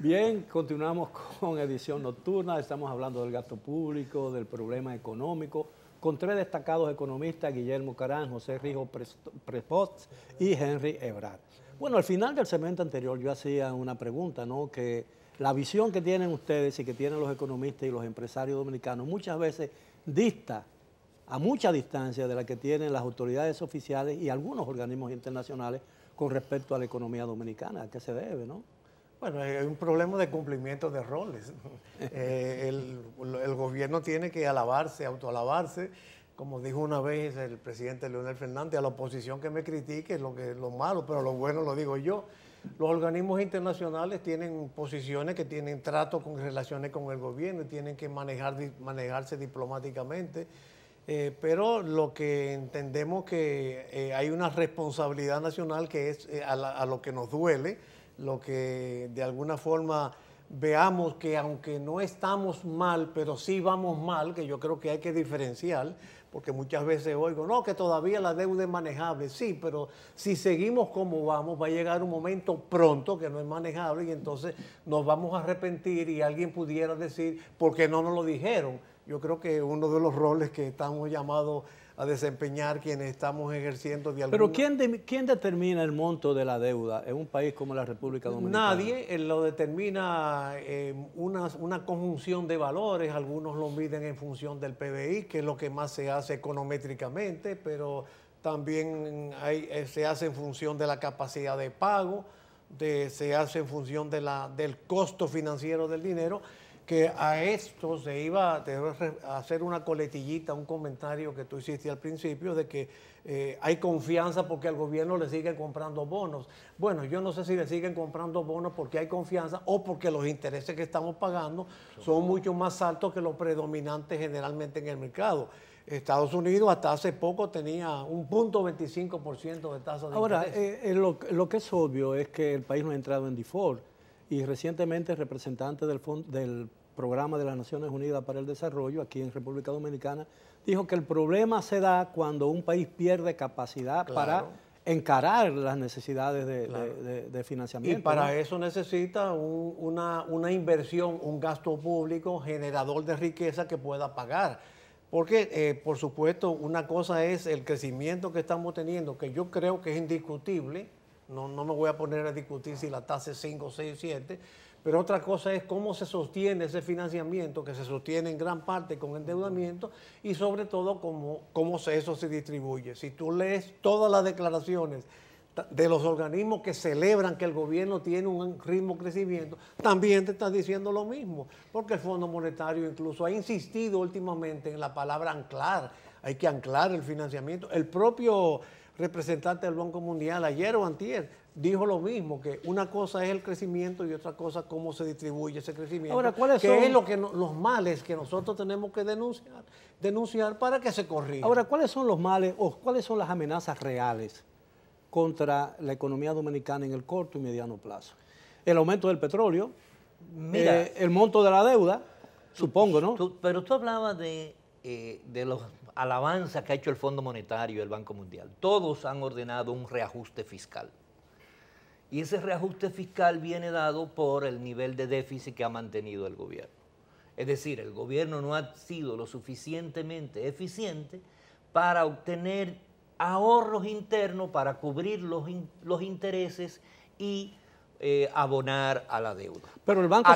Bien, continuamos con edición nocturna. Estamos hablando del gasto público, del problema económico, con tres destacados economistas, Guillermo Caram, José Rijo Prespot y Henry Ebrard. Bueno, al final del segmento anterior yo hacía una pregunta, ¿no? Que la visión que tienen ustedes y que tienen los economistas y los empresarios dominicanos muchas veces dista a mucha distancia de la que tienen las autoridades oficiales y algunos organismos internacionales con respecto a la economía dominicana. ¿A qué se debe, no? Bueno, hay un problema de cumplimiento de roles. El gobierno tiene que alabarse, autoalabarse. Como dijo una vez el presidente Leonel Fernández, a la oposición que me critique lo malo, pero lo bueno lo digo yo. Los organismos internacionales tienen posiciones que tienen trato con relaciones con el gobierno y tienen que manejarse diplomáticamente. Pero lo que entendemos que hay una responsabilidad nacional que es a lo que nos duele, lo que de alguna forma veamos que aunque no estamos mal, pero sí vamos mal, que yo creo que hay que diferenciar, porque muchas veces oigo, no, que todavía la deuda es manejable. Sí, pero si seguimos como vamos, va a llegar un momento pronto que no es manejable y entonces nos vamos a arrepentir y alguien pudiera decir, ¿por qué no nos lo dijeron? Yo creo que uno de los roles que estamos llamados a desempeñar quienes estamos ejerciendo de alguna... Pero ¿quién determina el monto de la deuda en un país como la República Dominicana? Nadie, lo determina una conjunción de valores, algunos lo miden en función del PBI, que es lo que más se hace econométricamente, pero también se hace en función de la capacidad de pago, se hace en función del costo financiero del dinero, que a esto se iba a hacer una coletillita, un comentario que tú hiciste al principio de que hay confianza porque al gobierno le siguen comprando bonos. Bueno, yo no sé si le siguen comprando bonos porque hay confianza o porque los intereses que estamos pagando son mucho más altos que los predominantes generalmente en el mercado. Estados Unidos hasta hace poco tenía un 0.25% de tasa de interés. Ahora, lo que es obvio es que el país no ha entrado en default. Y recientemente el representante del Programa de las Naciones Unidas para el Desarrollo aquí en República Dominicana dijo que el problema se da cuando un país pierde capacidad para encarar las necesidades de financiamiento. Y para eso necesita una inversión, un gasto público generador de riqueza que pueda pagar. Porque, por supuesto, una cosa es el crecimiento que estamos teniendo, que yo creo que es indiscutible. No me voy a poner a discutir si la tasa es 5, 6, 7, pero otra cosa es cómo se sostiene ese financiamiento, que se sostiene en gran parte con endeudamiento, y sobre todo cómo eso se distribuye. Si tú lees todas las declaraciones de los organismos que celebran que el gobierno tiene un ritmo de crecimiento, también te están diciendo lo mismo, porque el Fondo Monetario incluso ha insistido últimamente en la palabra anclar. Hay que anclar el financiamiento. El propio representante del Banco Mundial ayer o antier dijo lo mismo, que una cosa es el crecimiento y otra cosa cómo se distribuye ese crecimiento. Ahora, es los males que nosotros tenemos que denunciar para que se corrija. Ahora, ¿cuáles son los males o cuáles son las amenazas reales contra la economía dominicana en el corto y mediano plazo? El aumento del petróleo, mira, el monto de la deuda, supongo, ¿no? Pero tú hablabas de los alabanzas que ha hecho el Fondo Monetario y el Banco Mundial. Todos han ordenado un reajuste fiscal. Y ese reajuste fiscal viene dado por el nivel de déficit que ha mantenido el gobierno. Es decir, el gobierno no ha sido lo suficientemente eficiente para obtener ahorros internos para cubrir los intereses y abonar a la deuda. Pero el Banco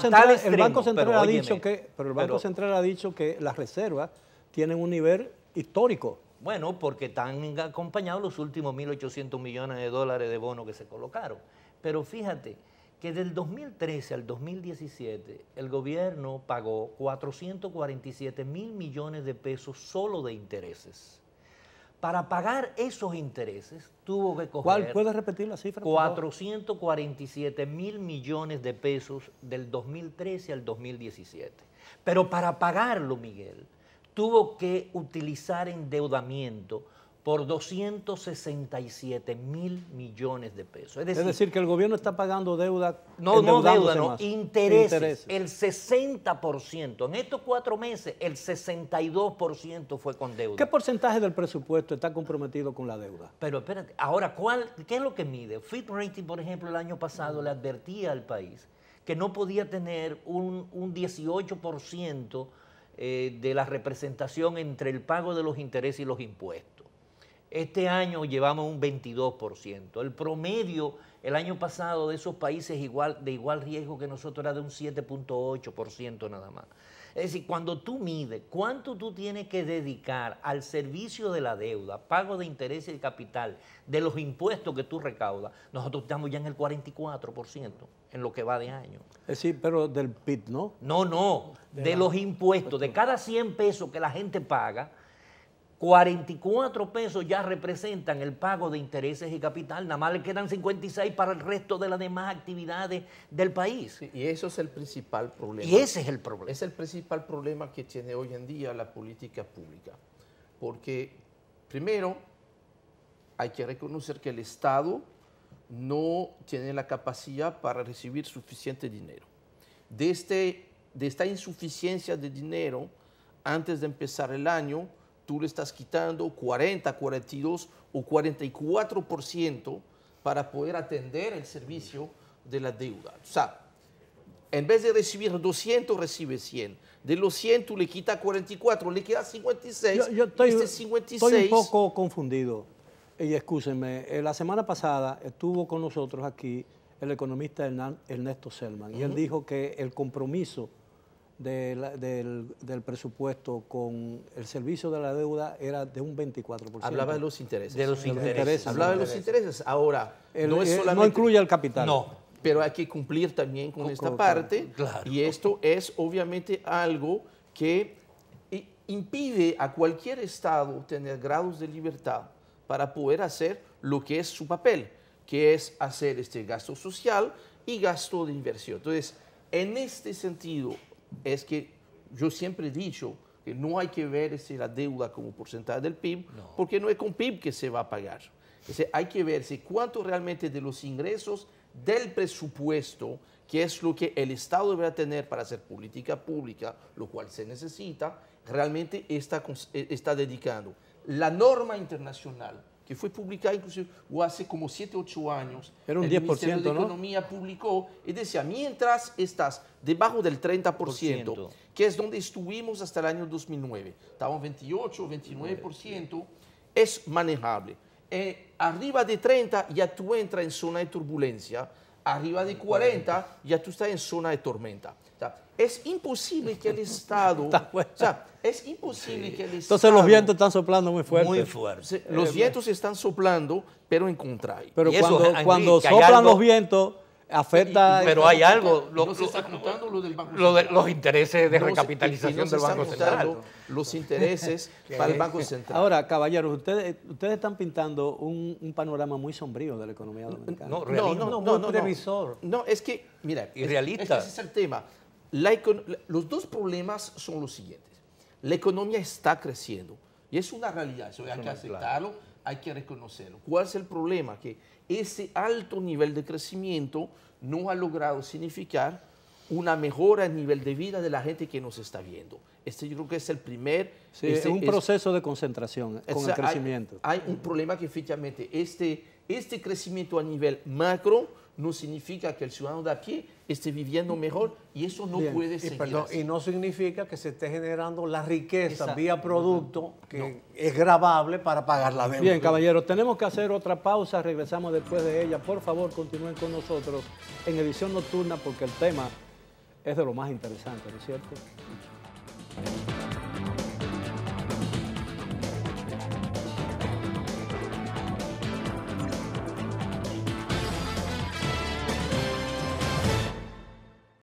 Central ha dicho que las reservas tienen un nivel histórico. Bueno, porque están acompañados los últimos 1.800 millones de dólares de bonos que se colocaron. Pero fíjate que del 2013 al 2017 el gobierno pagó 447.000 millones de pesos solo de intereses. Para pagar esos intereses tuvo que coger... ¿Cuál? ¿Puedes repetir la cifra? 447.000 millones de pesos del 2013 al 2017. Pero para pagarlo, Miguel, tuvo que utilizar endeudamiento por 267.000 millones de pesos. Es decir, que el gobierno está pagando deuda. No deuda, no, intereses. El 60%. En estos 4 meses, el 62% fue con deuda. ¿Qué porcentaje del presupuesto está comprometido con la deuda? Pero espérate, ahora, ¿qué es lo que mide? Fitch Rating, por ejemplo, el año pasado le advertía al país que no podía tener un 18% de la representación entre el pago de los intereses y los impuestos. Este año llevamos un 22%. El promedio el año pasado de esos países de igual riesgo que nosotros era de un 7.8% nada más. Es decir, cuando tú mides cuánto tú tienes que dedicar al servicio de la deuda, pago de intereses y capital, de los impuestos que tú recaudas, nosotros estamos ya en el 44% en lo que va de año. Es decir, pero del PIB, ¿no? No, de los impuestos. De cada 100 pesos que la gente paga, 44 pesos ya representan el pago de intereses y capital, nada más le quedan 56 para el resto de las demás actividades del país. Sí, y eso es el principal problema. Y ese es el problema. Es el principal problema que tiene hoy en día la política pública. Porque, primero, hay que reconocer que el Estado no tiene la capacidad para recibir suficiente dinero. De esta insuficiencia de dinero, antes de empezar el año, tú le estás quitando 40, 42 o 44% para poder atender el servicio de la deuda. O sea, en vez de recibir 200, recibe 100. De los 100, tú le quitas 44, le queda 56. Yo estoy, este 56, estoy un poco confundido. Y escúchenme, la semana pasada estuvo con nosotros aquí el economista Ernesto Selman, y él dijo que el compromiso del presupuesto con el servicio de la deuda era de un 24%. Hablaba de los intereses. De los intereses. Hablaba de los intereses. Ahora, no incluye el capital. No, pero hay que cumplir también con esta parte. Claro. Y esto es obviamente algo que impide a cualquier Estado tener grados de libertad para poder hacer lo que es su papel, que es hacer este gasto social y gasto de inversión. Entonces, en este sentido, es que yo siempre he dicho que no hay que ver la deuda como porcentaje del PIB, porque no es con PIB que se va a pagar. Hay que ver cuánto realmente de los ingresos del presupuesto, que es lo que el Estado deberá tener para hacer política pública, lo cual se necesita, realmente está dedicando. La norma internacional, que fue publicada inclusive hace como 7, 8 años, era un el 10%, Ministerio de ¿no? Economía publicó y decía, mientras estás debajo del 30%, que es donde estuvimos hasta el año 2009, estábamos 28, 29%, es manejable. Arriba de 30 ya tú entras en zona de turbulencia, arriba de 40 ya tú estás en zona de tormenta. O sea, es imposible que el Estado... es imposible que el Estado... Entonces los vientos están soplando muy fuerte. Muy fuerte. Los vientos están soplando, pero en contrario. Pero Y eso, cuando Enrique, hay soplan algo- los vientos, afecta... Pero hay algo, No se está contando lo del Banco los intereses de No se- recapitalización y no se del están Banco Central. contando los intereses para el Banco Central. Ahora, caballeros, ustedes están pintando un panorama muy sombrío de la economía dominicana. No, realismo. muy previsor. No, es que, mira, Y realista. ese es el tema. Los dos problemas son los siguientes. La economía está creciendo y es una realidad, eso hay que aceptarlo, hay que reconocerlo. ¿Cuál es el problema? Que ese alto nivel de crecimiento no ha logrado significar una mejora en nivel de vida de la gente que nos está viendo. Yo creo que es el primer... Sí, es un proceso de concentración con el crecimiento. Hay un problema que efectivamente este crecimiento a nivel macro no significa que el ciudadano de a pie esté viviendo mejor y eso no puede seguir así. Y no significa que se esté generando la riqueza vía producto que es gravable para pagar la deuda. Bien, caballeros, tenemos que hacer otra pausa, regresamos después de ella. Por favor, continúen con nosotros en edición nocturna porque el tema es de lo más interesante, ¿no es cierto?